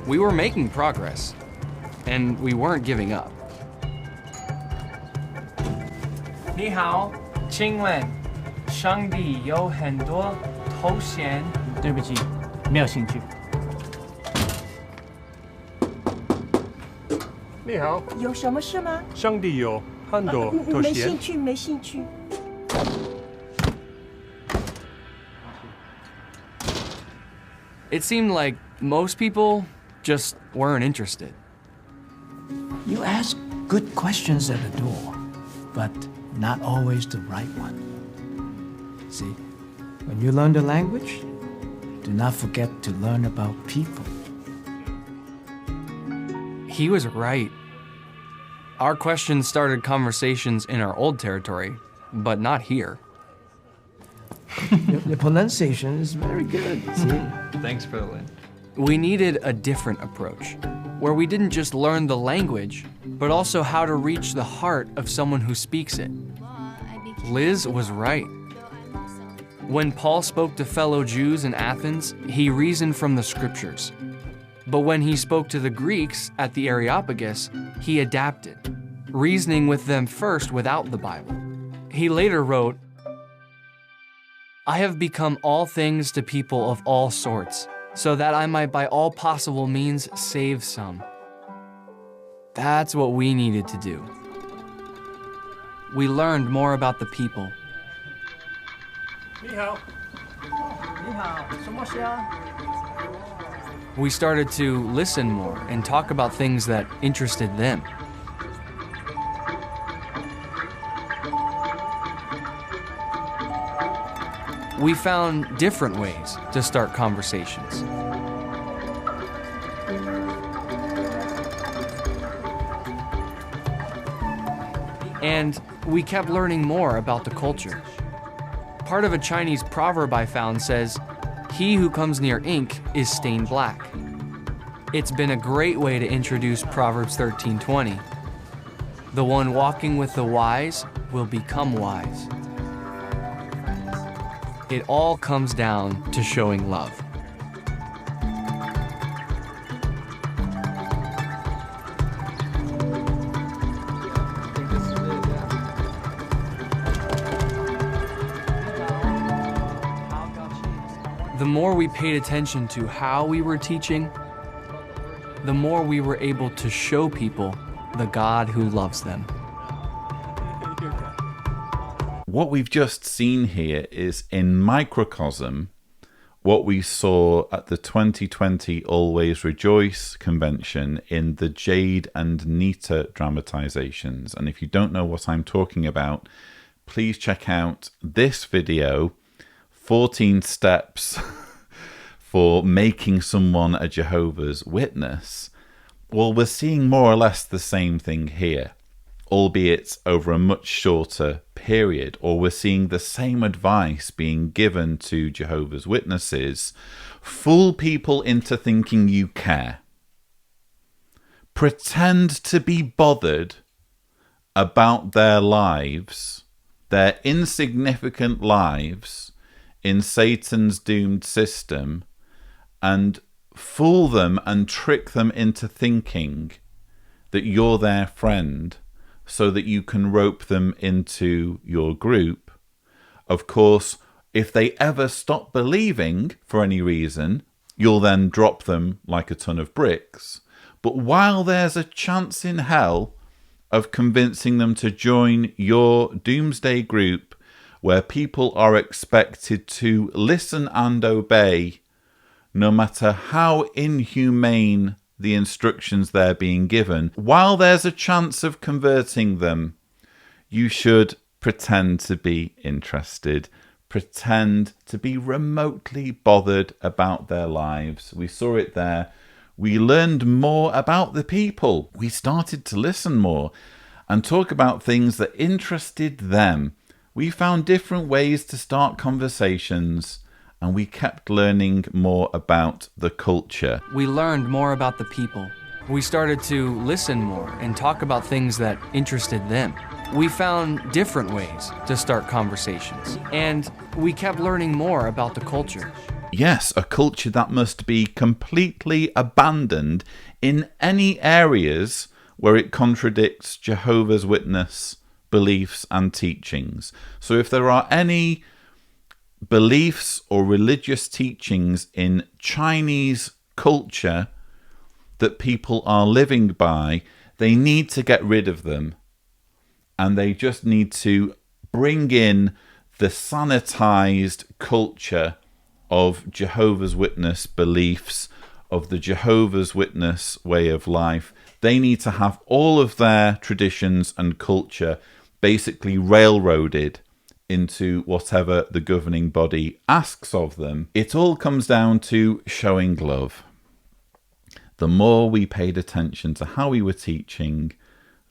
We were making progress, and we weren't giving up. 你好，请问上帝有很多头衔？对不起，没有兴趣。你好，有什么事吗？上帝有很多头衔。没兴趣，没兴趣。It seemed like most people just weren't interested. You ask good questions at the door, but not always the right one. See, when you learn the language, do not forget to learn about people. He was right. Our questions started conversations in our old territory, but not here. Your pronunciation is very good, see? Thanks, Berlin. We needed a different approach, where we didn't just learn the language, but also how to reach the heart of someone who speaks it. Liz was right. When Paul spoke to fellow Jews in Athens, he reasoned from the scriptures. But when he spoke to the Greeks at the Areopagus, he adapted, reasoning with them first without the Bible. He later wrote, I have become all things to people of all sorts, so that I might by all possible means save some. That's what we needed to do. We learned more about the people. 你好，你好，什么事啊？ We started to listen more and talk about things that interested them. We found different ways to start conversations. And we kept learning more about the culture. Part of a Chinese proverb I found says, "He who comes near ink is stained black." It's been a great way to introduce Proverbs 13:20. The one walking with the wise will become wise. It all comes down to showing love. The more we paid attention to how we were teaching, the more we were able to show people the God who loves them. What we've just seen here is in microcosm what we saw at the 2020 Always Rejoice convention in the Jade and Nita dramatizations. And if you don't know what I'm talking about, please check out this video, 14 steps for making someone a Jehovah's Witness. Well, we're seeing more or less the same thing here, albeit over a much shorter period, or we're seeing the same advice being given to Jehovah's Witnesses. Fool people into thinking you care. Pretend to be bothered about their lives, their insignificant lives in Satan's doomed system, and fool them and trick them into thinking that you're their friend so that you can rope them into your group. Of course, if they ever stop believing for any reason, you'll then drop them like a ton of bricks. But while there's a chance in hell of convincing them to join your doomsday group, where people are expected to listen and obey, no matter how inhumane the instructions they're being given, while there's a chance of converting them, you should pretend to be interested, pretend to be remotely bothered about their lives. We saw it there. We learned more about the people. We started to listen more and talk about things that interested them. We found different ways to start conversations, and we kept learning more about the culture. We learned more about the people. We started to listen more and talk about things that interested them. We found different ways to start conversations, and we kept learning more about the culture. Yes, a culture that must be completely abandoned in any areas where it contradicts Jehovah's Witness beliefs and teachings. So if there are any beliefs or religious teachings in Chinese culture that people are living by, they need to get rid of them. And they just need to bring in the sanitized culture of Jehovah's Witness beliefs, of the Jehovah's Witness way of life. They need to have all of their traditions and culture basically railroaded into whatever the governing body asks of them. It all comes down to showing love. The more we paid attention to how we were teaching,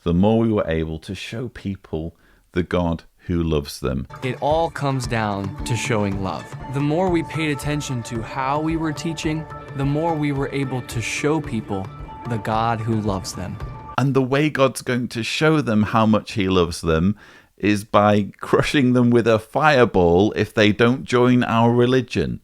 the more we were able to show people the God who loves them. It all comes down to showing love. The more we paid attention to how we were teaching, the more we were able to show people the God who loves them. And the way God's going to show them how much he loves them is by crushing them with a fireball if they don't join our religion.